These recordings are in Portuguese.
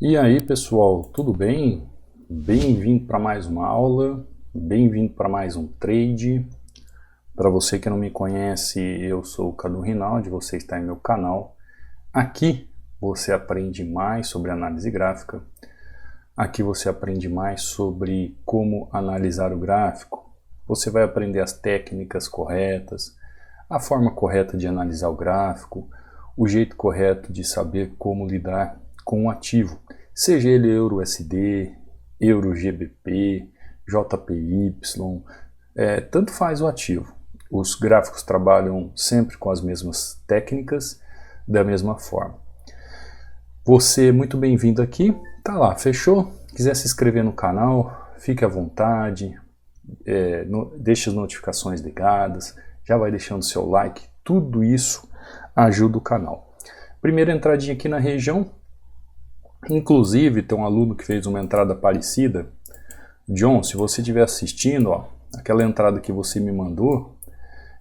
E aí pessoal, tudo bem? Bem-vindo para mais uma aula, bem-vindo para mais um trade. Para você que não me conhece, eu sou o Cadu Rinaldi, você está em meu canal. Aqui você aprende mais sobre análise gráfica, aqui você aprende mais sobre como analisar o gráfico, você vai aprender as técnicas corretas, a forma correta de analisar o gráfico, o jeito correto de saber como lidar com o ativo, seja ele EURUSD, EUROGBP, JPY, tanto faz o ativo. Os gráficos trabalham sempre com as mesmas técnicas, da mesma forma. Você é muito bem-vindo aqui, tá lá, fechou? Quiser se inscrever no canal, fique à vontade, deixe as notificações ligadas, já vai deixando seu like, tudo isso ajuda o canal. Primeira entradinha aqui na região, inclusive tem um aluno que fez uma entrada parecida. John, se você estiver assistindo, ó, aquela entrada que você me mandou,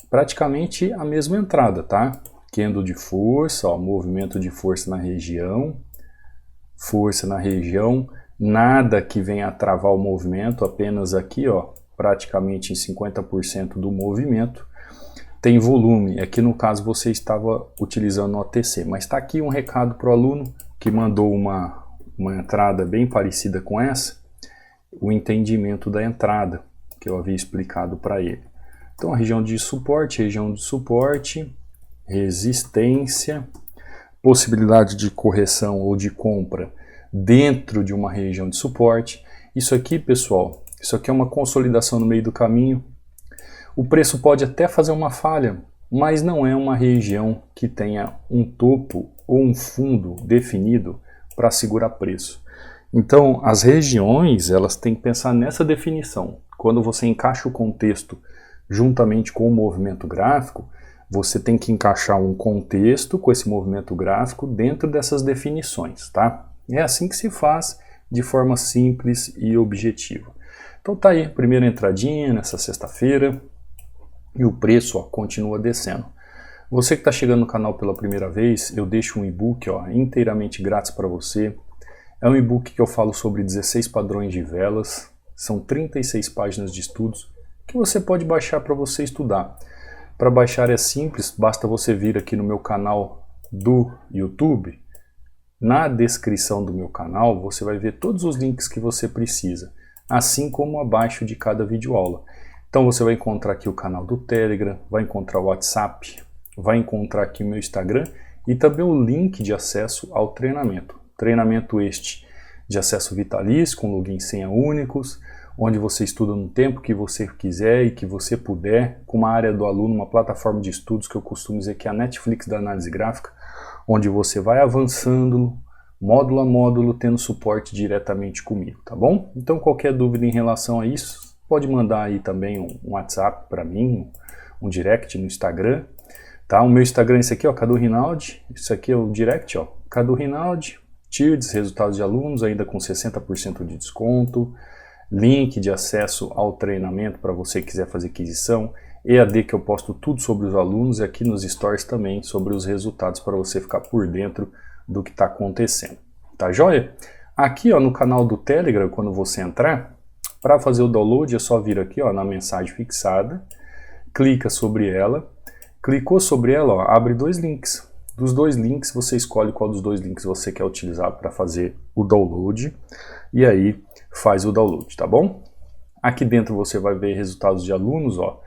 praticamente a mesma entrada, tá? Candle de força, ó, movimento de força na região, nada que venha a travar o movimento, apenas aqui, ó, praticamente em 50% do movimento. Tem volume, aqui no caso você estava utilizando o OTC, mas está aqui um recado para o aluno que mandou uma entrada bem parecida com essa, o entendimento da entrada que eu havia explicado para ele. Então a região de suporte, resistência, possibilidade de correção ou de compra dentro de uma região de suporte. Isso aqui, pessoal, isso aqui é uma consolidação no meio do caminho. O preço pode até fazer uma falha, mas não é uma região que tenha um topo ou um fundo definido para segurar preço. Então, as regiões, elas têm que pensar nessa definição. Quando você encaixa o contexto juntamente com o movimento gráfico, você tem que encaixar um contexto com esse movimento gráfico dentro dessas definições, tá? É assim que se faz de forma simples e objetiva. Então tá aí, primeira entradinha nessa sexta-feira. E o preço, ó, continua descendo. Você que está chegando no canal pela primeira vez, eu deixo um e-book, ó, inteiramente grátis para você. É um e-book que eu falo sobre 16 padrões de velas. São 36 páginas de estudos que você pode baixar para você estudar. Para baixar é simples, basta você vir aqui no meu canal do YouTube. Na descrição do meu canal você vai ver todos os links que você precisa, assim como abaixo de cada videoaula. Então você vai encontrar aqui o canal do Telegram, vai encontrar o WhatsApp, vai encontrar aqui o meu Instagram e também o link de acesso ao treinamento. Treinamento este de acesso vitalício, com login e senha únicos, onde você estuda no tempo que você quiser e que você puder, com uma área do aluno, uma plataforma de estudos que eu costumo dizer que é a Netflix da análise gráfica, onde você vai avançando, módulo a módulo, tendo suporte diretamente comigo, tá bom? Então qualquer dúvida em relação a isso, pode mandar aí também um WhatsApp para mim, um direct no Instagram, tá? O meu Instagram é esse aqui, ó, Cadu Rinaldi, isso aqui é o direct, ó, Cadu Rinaldi, TIRDS, resultados de alunos, ainda com 60% de desconto, link de acesso ao treinamento para você que quiser fazer aquisição, EAD que eu posto tudo sobre os alunos e aqui nos stories também sobre os resultados para você ficar por dentro do que está acontecendo, tá joia? Aqui, ó, no canal do Telegram, quando você entrar, para fazer o download é só vir aqui, ó, na mensagem fixada, clica sobre ela, clicou sobre ela, ó, abre dois links. Dos dois links você escolhe qual dos dois links você quer utilizar para fazer o download e aí faz o download, tá bom? Aqui dentro você vai ver resultados de alunos, ó,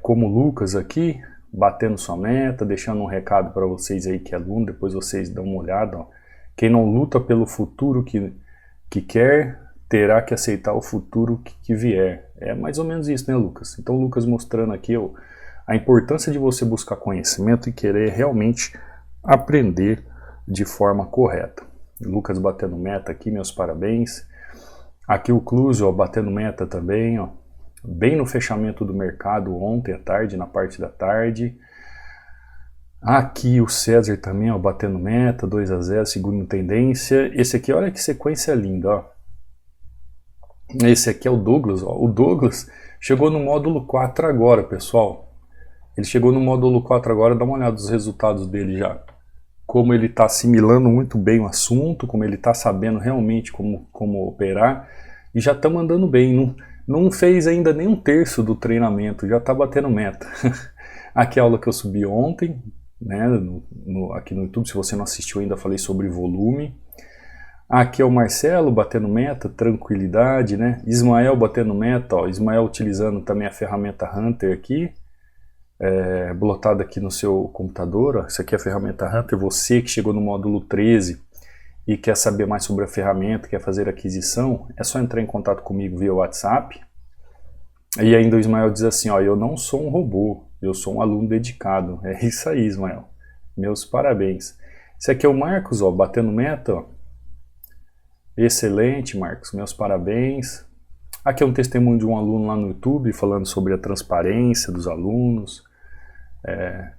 como o Lucas aqui, batendo sua meta, deixando um recado para vocês aí que é aluno, depois vocês dão uma olhada, ó. Quem não luta pelo futuro que quer, terá que aceitar o futuro que vier. É mais ou menos isso, né, Lucas? Então, Lucas mostrando aqui ó, a importância de você buscar conhecimento e querer realmente aprender de forma correta. Lucas batendo meta aqui, meus parabéns. Aqui o Clusio, ó, batendo meta também, ó, bem no fechamento do mercado ontem à tarde, na parte da tarde. Aqui o César também, ó, batendo meta, 2-0, segundo tendência. Esse aqui, olha que sequência linda, ó. Esse aqui é o Douglas, ó. O Douglas chegou no módulo 4 agora, pessoal. Ele chegou no módulo 4 agora, dá uma olhada nos resultados dele já. como ele está assimilando muito bem o assunto, como ele está sabendo realmente como operar, e já estamos andando bem. Não fez ainda nem um terço do treinamento, já está batendo meta. Aqui é a aula que eu subi ontem, né, aqui no YouTube, se você não assistiu ainda, falei sobre volume. Aqui é o Marcelo batendo meta, tranquilidade, né? Ismael batendo meta, ó, Ismael utilizando também a ferramenta Hunter aqui, blotada aqui no seu computador, ó. Isso aqui é a ferramenta Hunter. Você que chegou no módulo 13 e quer saber mais sobre a ferramenta, quer fazer aquisição, é só entrar em contato comigo via WhatsApp. E ainda o Ismael diz assim, ó, eu não sou um robô, eu sou um aluno dedicado. É isso aí, Ismael. Meus parabéns. Esse aqui é o Marcos, ó, batendo meta, ó. Excelente, Marcos, meus parabéns. Aqui é um testemunho de um aluno lá no YouTube falando sobre a transparência dos alunos,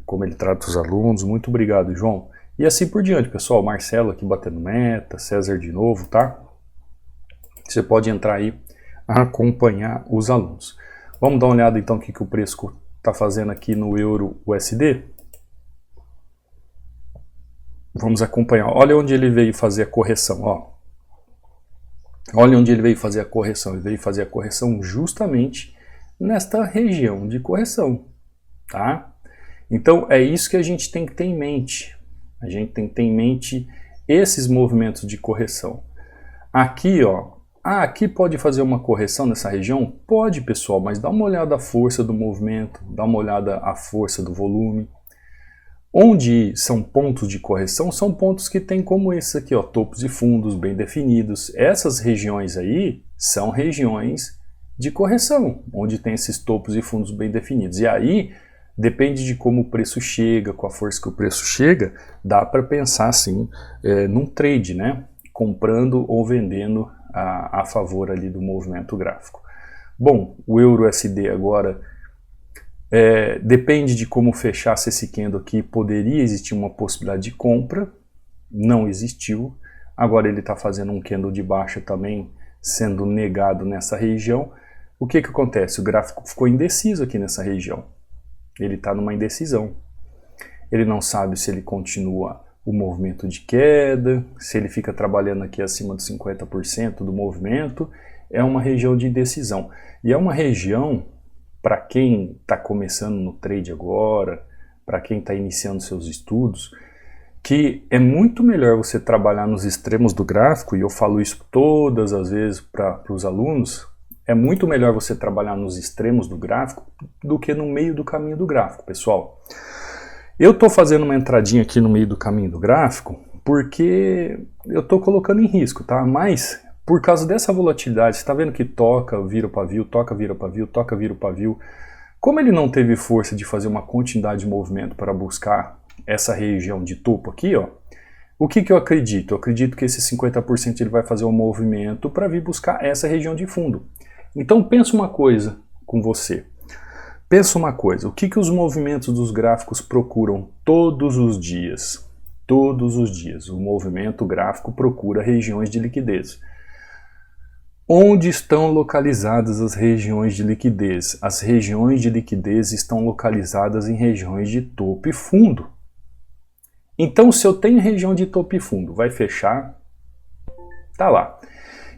como ele trata os alunos. Muito obrigado, João. E assim por diante, pessoal. Marcelo aqui batendo meta, César de novo, tá? Você pode entrar aí a acompanhar os alunos. Vamos dar uma olhada então o que o preço está fazendo aqui no euro USD. Vamos acompanhar. Olha onde ele veio fazer a correção, ó. Olha onde ele veio fazer a correção. Ele veio fazer a correção justamente nesta região de correção, tá? Então é isso que a gente tem que ter em mente. A gente tem que ter em mente esses movimentos de correção. Aqui, ó, aqui pode fazer uma correção nessa região? Pode, pessoal, mas dá uma olhada à força do movimento, dá uma olhada à força do volume. Onde são pontos de correção, são pontos que tem como esse aqui, ó, topos e fundos bem definidos. Essas regiões aí são regiões de correção, onde tem esses topos e fundos bem definidos. E aí, depende de como o preço chega, com a força que o preço chega, dá para pensar assim, num trade, né? Comprando ou vendendo a favor ali do movimento gráfico. Bom, o euro-USD agora... depende de como fechasse esse candle aqui, poderia existir uma possibilidade de compra, não existiu. Agora ele está fazendo um candle de baixa também, sendo negado nessa região. O que acontece? O gráfico ficou indeciso aqui nessa região. Ele está numa indecisão. Ele não sabe se ele continua o movimento de queda, se ele fica trabalhando aqui acima dos 50% do movimento. É uma região de indecisão. E é uma região... Para quem está começando no trade agora, para quem está iniciando seus estudos, que é muito melhor você trabalhar nos extremos do gráfico, e eu falo isso todas as vezes para os alunos, é muito melhor você trabalhar nos extremos do gráfico do que no meio do caminho do gráfico, pessoal. Eu estou fazendo uma entradinha aqui no meio do caminho do gráfico porque eu estou colocando em risco, tá? Mas... por causa dessa volatilidade, você está vendo que toca, vira o pavio, toca, vira o pavio, toca, vira o pavio. Como ele não teve força de fazer uma continuidade de movimento para buscar essa região de topo aqui, ó, o que eu acredito? Eu acredito que esse 50% ele vai fazer um movimento para vir buscar essa região de fundo. Então pensa uma coisa com você. Pensa uma coisa, o que os movimentos dos gráficos procuram todos os dias? Todos os dias. O movimento gráfico procura regiões de liquidez. Onde estão localizadas as regiões de liquidez? As regiões de liquidez estão localizadas em regiões de topo e fundo. Então, se eu tenho região de topo e fundo, vai fechar? Tá lá.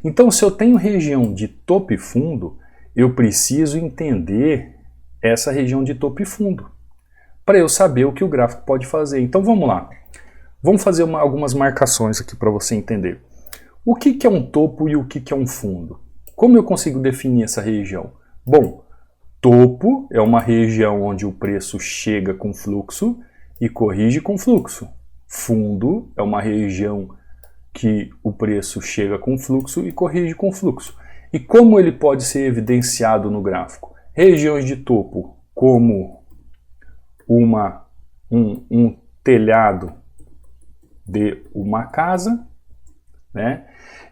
Então, se eu tenho região de topo e fundo, eu preciso entender essa região de topo e fundo, para eu saber o que o gráfico pode fazer. Então, vamos lá. Vamos fazer algumas marcações aqui para você entender. O que é um topo e o que é um fundo? Como eu consigo definir essa região? Bom, topo é uma região onde o preço chega com fluxo e corrige com fluxo. Fundo é uma região que o preço chega com fluxo e corrige com fluxo. E como ele pode ser evidenciado no gráfico? Regiões de topo como um telhado de uma casa, né?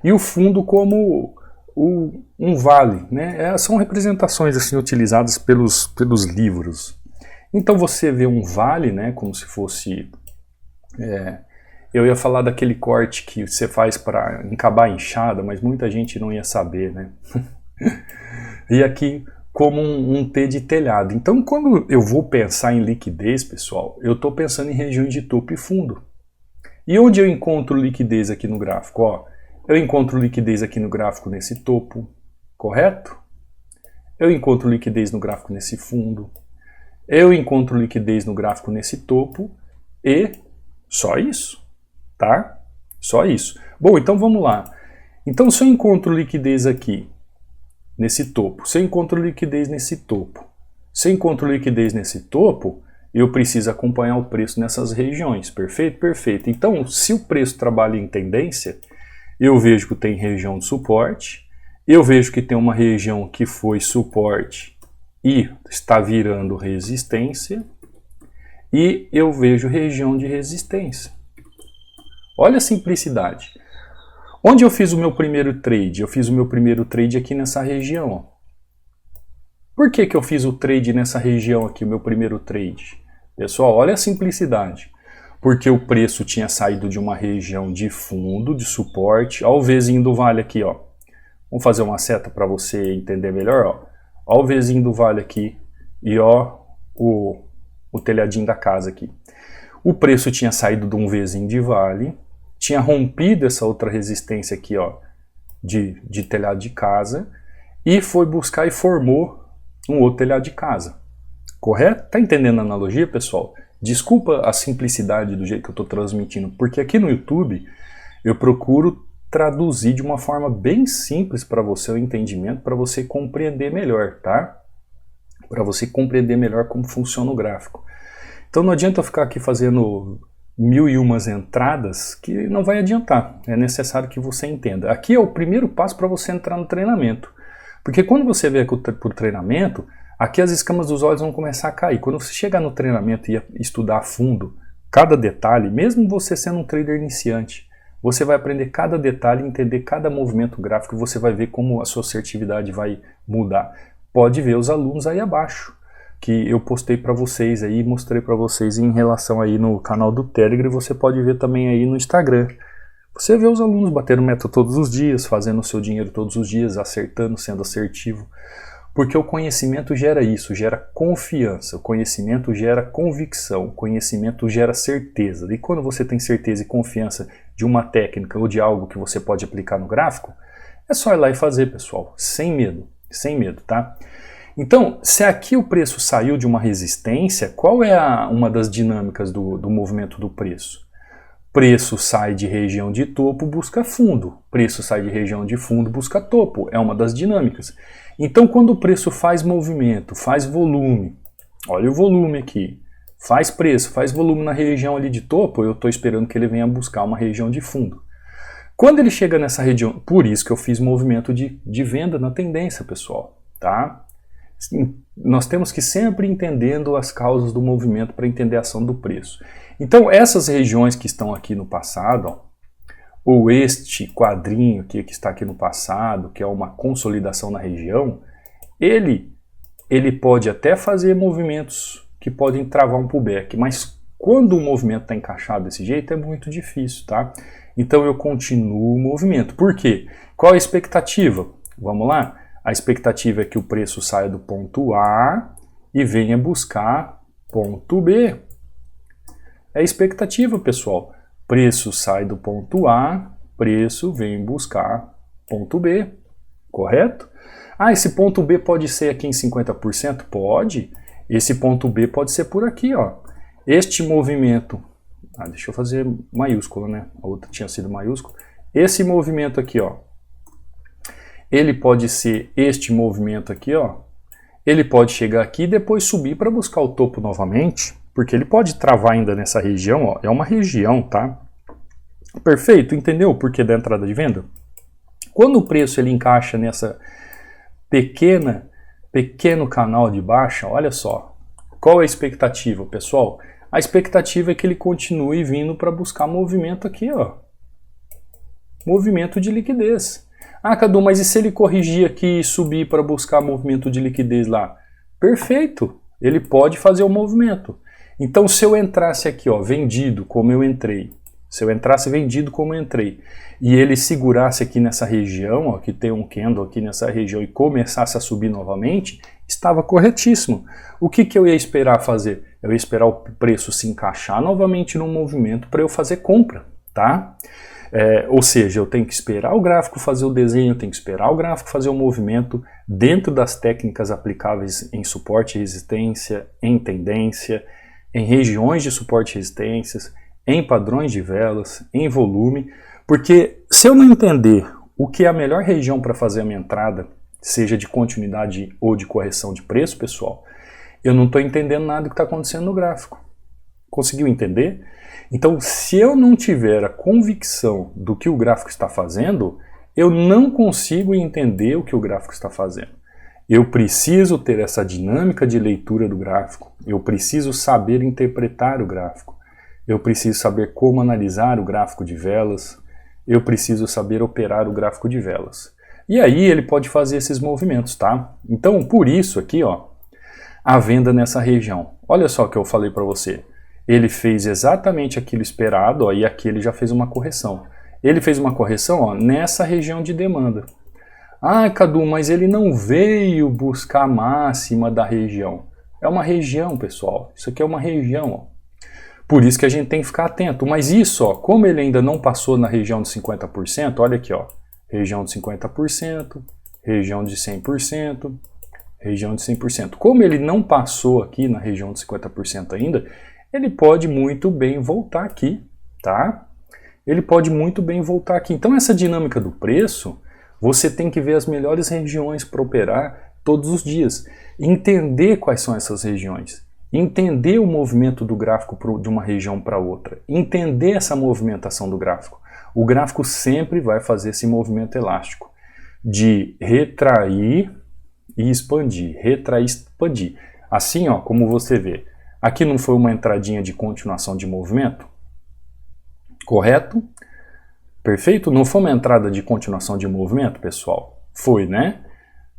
E o fundo como um vale, né? São representações assim utilizadas pelos livros. Então você vê um vale, né? Como se fosse... eu ia falar daquele corte que você faz para encabar a enxada, mas muita gente não ia saber, né? E aqui como um T de telhado. Então quando eu vou pensar em liquidez, pessoal, eu estou pensando em regiões de topo e fundo. E onde eu encontro liquidez aqui no gráfico? Ó, eu encontro liquidez aqui no gráfico nesse topo, correto? Eu encontro liquidez no gráfico nesse fundo. Eu encontro liquidez no gráfico nesse topo e só isso, tá? Só isso. Bom, então vamos lá. Então se eu encontro liquidez aqui nesse topo, se eu encontro liquidez nesse topo, se eu encontro liquidez nesse topo, eu preciso acompanhar o preço nessas regiões, perfeito? Perfeito. Então, se o preço trabalha em tendência, eu vejo que tem região de suporte, eu vejo que tem uma região que foi suporte e está virando resistência, e eu vejo região de resistência. Olha a simplicidade. Onde eu fiz o meu primeiro trade? Eu fiz o meu primeiro trade aqui nessa região. Ó. Por que eu fiz o trade nessa região aqui, o meu primeiro trade? Pessoal, olha a simplicidade. Porque o preço tinha saído de uma região de fundo, de suporte. Olha o Vzinho do vale aqui, ó. Vamos fazer uma seta para você entender melhor, ó. Olha o Vzinho do vale aqui e ó o telhadinho da casa aqui. O preço tinha saído de um Vzinho de vale, tinha rompido essa outra resistência aqui, ó, de telhado de casa, e foi buscar e formou um outro telhado de casa. Correto? Tá entendendo a analogia, pessoal? Desculpa a simplicidade do jeito que eu estou transmitindo, porque aqui no YouTube eu procuro traduzir de uma forma bem simples para você o entendimento, para você compreender melhor, tá? Para você compreender melhor como funciona o gráfico. Então não adianta eu ficar aqui fazendo 1001 entradas que não vai adiantar. É necessário que você entenda. Aqui é o primeiro passo para você entrar no treinamento. Porque quando você vier para o treinamento, aqui as escamas dos olhos vão começar a cair. Quando você chegar no treinamento e estudar a fundo cada detalhe, mesmo você sendo um trader iniciante, você vai aprender cada detalhe, entender cada movimento gráfico e você vai ver como a sua assertividade vai mudar. Pode ver os alunos aí abaixo, que eu postei para vocês aí, mostrei para vocês em relação aí no canal do Telegram, e você pode ver também aí no Instagram. Você vê os alunos batendo meta todos os dias, fazendo o seu dinheiro todos os dias, acertando, sendo assertivo. Porque o conhecimento gera isso, gera confiança, o conhecimento gera convicção, o conhecimento gera certeza. E quando você tem certeza e confiança de uma técnica ou de algo que você pode aplicar no gráfico, é só ir lá e fazer, pessoal, sem medo, tá? Então, se aqui o preço saiu de uma resistência, qual é uma das dinâmicas do movimento do preço? Preço sai de região de topo, busca fundo. Preço sai de região de fundo, busca topo. É uma das dinâmicas. Então, quando o preço faz movimento, faz volume, olha o volume aqui, faz preço, faz volume na região ali de topo, eu estou esperando que ele venha buscar uma região de fundo. Quando ele chega nessa região, por isso que eu fiz movimento de venda na tendência, pessoal, tá? Nós temos que sempre entendendo as causas do movimento para entender a ação do preço. Então essas regiões que estão aqui no passado, ó, ou este quadrinho que está aqui no passado, que é uma consolidação na região, ele pode até fazer movimentos que podem travar um pullback, mas quando o movimento está encaixado desse jeito é muito difícil, tá? Então eu continuo o movimento. Por quê? Qual a expectativa? Vamos lá? A expectativa é que o preço saia do ponto A e venha buscar ponto B. É a expectativa, pessoal. Preço sai do ponto A, preço vem buscar ponto B. Correto? Ah, esse ponto B pode ser aqui em 50%? Pode. Esse ponto B pode ser por aqui, ó. Este movimento... deixa eu fazer maiúsculo, né? A outra tinha sido maiúsculo. Esse movimento aqui, ó. Ele pode ser este movimento aqui, ó. Ele pode chegar aqui e depois subir para buscar o topo novamente, porque ele pode travar ainda nessa região, ó. É uma região, tá? Perfeito, entendeu o porquê da entrada de venda? Quando o preço ele encaixa nessa pequeno canal de baixa, olha só. Qual é a expectativa, pessoal? A expectativa é que ele continue vindo para buscar movimento aqui, ó. Movimento de liquidez. Ah, Cadu, mas e se ele corrigir aqui e subir para buscar movimento de liquidez lá? Perfeito, ele pode fazer o movimento. Então se eu entrasse aqui, ó, vendido como eu entrei, se eu entrasse vendido como eu entrei, e ele segurasse aqui nessa região, ó, que tem um candle aqui nessa região e começasse a subir novamente, estava corretíssimo. O que eu ia esperar fazer? Eu ia esperar o preço se encaixar novamente no movimento para eu fazer compra. tá? Ou seja, eu tenho que esperar o gráfico fazer o desenho, eu tenho que esperar o gráfico fazer o movimento dentro das técnicas aplicáveis em suporte e resistência, em tendência, em regiões de suporte e resistências, em padrões de velas, em volume, porque se eu não entender o que é a melhor região para fazer a minha entrada, seja de continuidade ou de correção de preço, pessoal, eu não estou entendendo nada do que está acontecendo no gráfico. Conseguiu entender? Então, se eu não tiver a convicção do que o gráfico está fazendo, eu não consigo entender o que o gráfico está fazendo. Eu preciso ter essa dinâmica de leitura do gráfico, eu preciso saber interpretar o gráfico, eu preciso saber como analisar o gráfico de velas, eu preciso saber operar o gráfico de velas. E aí ele pode fazer esses movimentos, tá? Então, por isso aqui, ó, a venda nessa região. Olha só o que eu falei para você. Ele fez exatamente aquilo esperado, ó, e aqui ele já fez uma correção. Ele fez uma correção, ó, nessa região de demanda. Ah, Cadu, mas ele não veio buscar a máxima da região. É uma região, pessoal. Isso aqui é uma região, ó. Por isso que a gente tem que ficar atento. Mas isso, ó, como ele ainda não passou na região de 50%, olha aqui, ó. Região de 50%, região de 100%, região de 100%. Como ele não passou aqui na região de 50% ainda, ele pode muito bem voltar aqui, tá? Ele pode muito bem voltar aqui. Então essa dinâmica do preço, você tem que ver as melhores regiões para operar todos os dias. Entender quais são essas regiões. Entender o movimento do gráfico de uma região para outra. Entender essa movimentação do gráfico. O gráfico sempre vai fazer esse movimento elástico de retrair e expandir. Retrair e expandir. Assim, ó, como você vê. Aqui não foi uma entradinha de continuação de movimento? Correto? Perfeito? Não foi uma entrada de continuação de movimento, pessoal? Foi, né?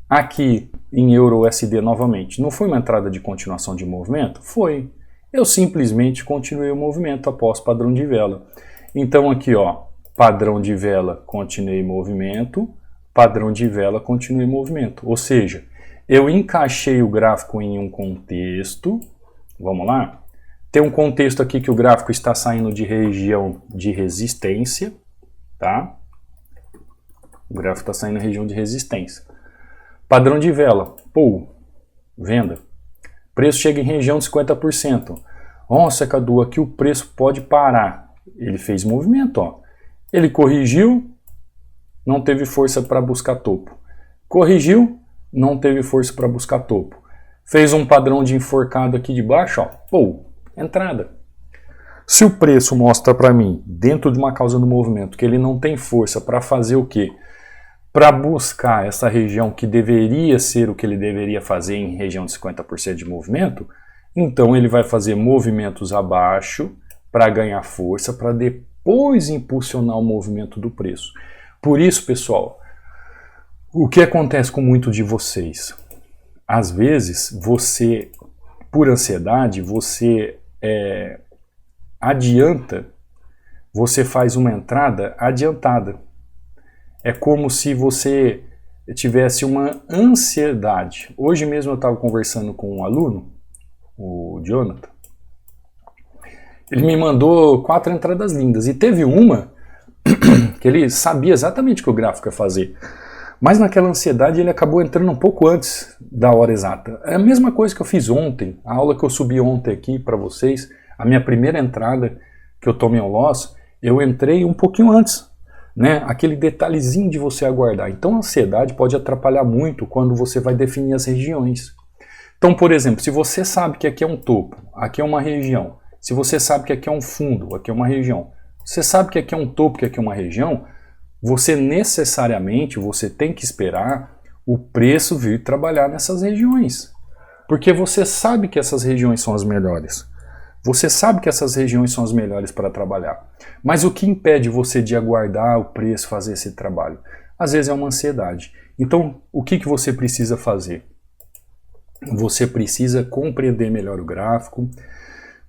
Aqui em EURUSD novamente, não foi uma entrada de continuação de movimento? Foi. Eu simplesmente continuei o movimento após padrão de vela. Então aqui, ó, padrão de vela, continuei movimento, padrão de vela, continuei movimento. Ou seja, eu encaixei o gráfico em um contexto. Vamos lá? Tem um contexto aqui que o gráfico está saindo de região de resistência, tá? O gráfico está saindo em região de resistência. Padrão de vela, pô, venda. Preço chega em região de 50%. Nossa, Cadu, aqui o preço pode parar. Ele fez movimento, ó. Ele corrigiu, não teve força para buscar topo. Corrigiu, não teve força para buscar topo. Fez um padrão de enforcado aqui de baixo, ó, pô, entrada. Se o preço mostra para mim, dentro de uma causa do movimento, que ele não tem força para fazer o quê? Para buscar essa região que deveria ser o que ele deveria fazer em região de 50% de movimento, então ele vai fazer movimentos abaixo para ganhar força, para depois impulsionar o movimento do preço. Por isso, pessoal, o que acontece com muito de vocês? Às vezes, você, por ansiedade, você adianta, você faz uma entrada adiantada. É como se você tivesse uma ansiedade. Hoje mesmo eu estava conversando com um aluno, o Jonathan. Ele me mandou 4 entradas lindas e teve uma que ele sabia exatamente o que o gráfico ia fazer. Mas naquela ansiedade ele acabou entrando um pouco antes da hora exata. É a mesma coisa que eu fiz ontem, a aula que eu subi ontem aqui para vocês, a minha primeira entrada que eu tomei ao loss, eu entrei um pouquinho antes, né? Aquele detalhezinho de você aguardar. Então a ansiedade pode atrapalhar muito quando você vai definir as regiões. Então, por exemplo, se você sabe que aqui é um topo, aqui é uma região, se você sabe que aqui é um fundo, aqui é uma região, você sabe que aqui é um topo, que aqui é uma região, você necessariamente tem que esperar o preço vir trabalhar nessas regiões. Porque você sabe que essas regiões são as melhores. Você sabe que essas regiões são as melhores para trabalhar. Mas o que impede você de aguardar o preço fazer esse trabalho? Às vezes é uma ansiedade. Então, o que você precisa fazer? Você precisa compreender melhor o gráfico,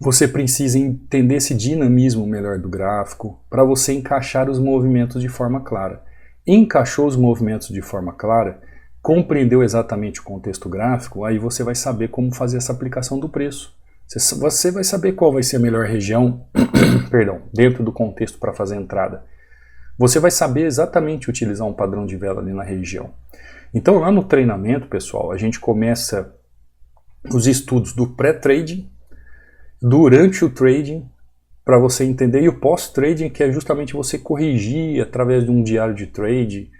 você precisa entender esse dinamismo melhor do gráfico para você encaixar os movimentos de forma clara. Encaixou os movimentos de forma clara, compreendeu exatamente o contexto gráfico, aí você vai saber como fazer essa aplicação do preço. Você vai saber qual vai ser a melhor região, perdão, dentro do contexto para fazer a entrada. Você vai saber exatamente utilizar um padrão de vela ali na região. Então lá no treinamento, pessoal, a gente começa os estudos do pré-trading, durante o trading, para você entender, e o pós-trading, que é justamente você corrigir através de um diário de trade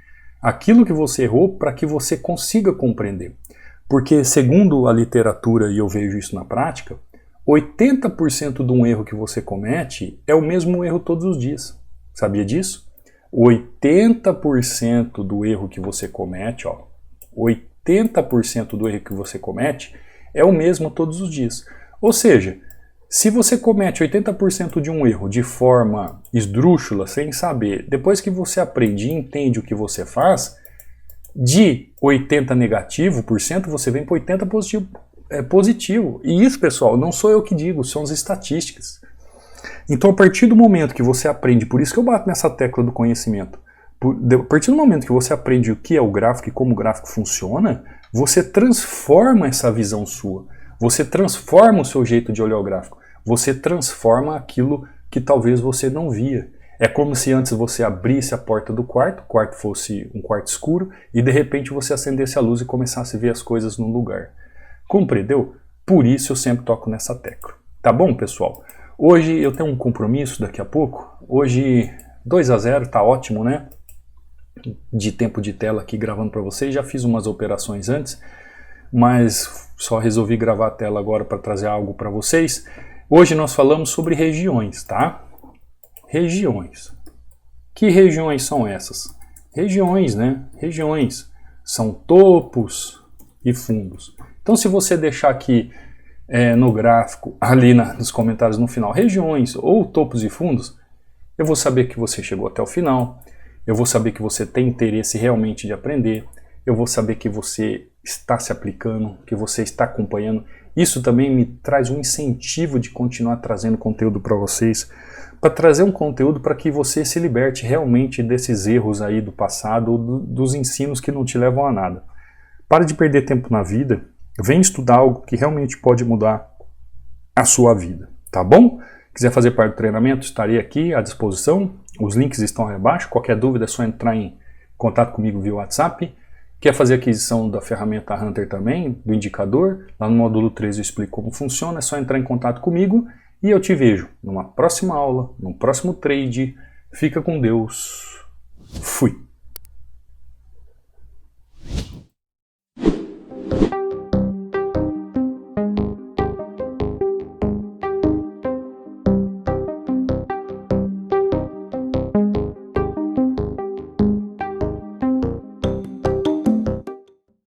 aquilo que você errou para que você consiga compreender. Porque segundo a literatura, e eu vejo isso na prática, 80% de um erro que você comete é o mesmo erro todos os dias. Sabia disso? 80% do erro que você comete, 80% do erro que você comete é o mesmo todos os dias. Ou seja, se você comete 80% de um erro de forma esdrúxula, sem saber, depois que você aprende e entende o que você faz, de 80% negativo, você vem para 80% positivo. E isso, pessoal, não sou eu que digo, são as estatísticas. Então, a partir do momento que você aprende, por isso que eu bato nessa tecla do conhecimento, a partir do momento que você aprende o que é o gráfico e como o gráfico funciona, você transforma essa visão sua. Você transforma o seu jeito de olhar o gráfico. Você transforma aquilo que talvez você não via. É como se antes você abrisse a porta do quarto, o quarto fosse um quarto escuro, e de repente você acendesse a luz e começasse a ver as coisas no lugar. Compreendeu? Por isso eu sempre toco nessa tecla. Tá bom, pessoal? Hoje eu tenho um compromisso daqui a pouco. Hoje 2-0, tá ótimo, né? De tempo de tela aqui gravando para vocês. Já fiz umas operações antes, mas só resolvi gravar a tela agora para trazer algo para vocês. Hoje nós falamos sobre regiões, tá? Regiões. Que regiões são essas? Regiões, né? Regiões. São topos e fundos. Então se você deixar aqui no gráfico, ali nos comentários no final, regiões ou topos e fundos, eu vou saber que você chegou até o final, eu vou saber que você tem interesse realmente de aprender, eu vou saber que você está se aplicando, que você está acompanhando. Isso também me traz um incentivo de continuar trazendo conteúdo para vocês, para trazer um conteúdo para que você se liberte realmente desses erros aí do passado, ou dos ensinos que não te levam a nada. Para de perder tempo na vida, vem estudar algo que realmente pode mudar a sua vida, tá bom? Quiser fazer parte do treinamento, estarei aqui à disposição, os links estão aí abaixo, qualquer dúvida é só entrar em contato comigo via WhatsApp. Quer fazer aquisição da ferramenta Hunter também, do indicador? Lá no módulo 3 eu explico como funciona, é só entrar em contato comigo e eu te vejo numa próxima aula, no próximo trade. Fica com Deus.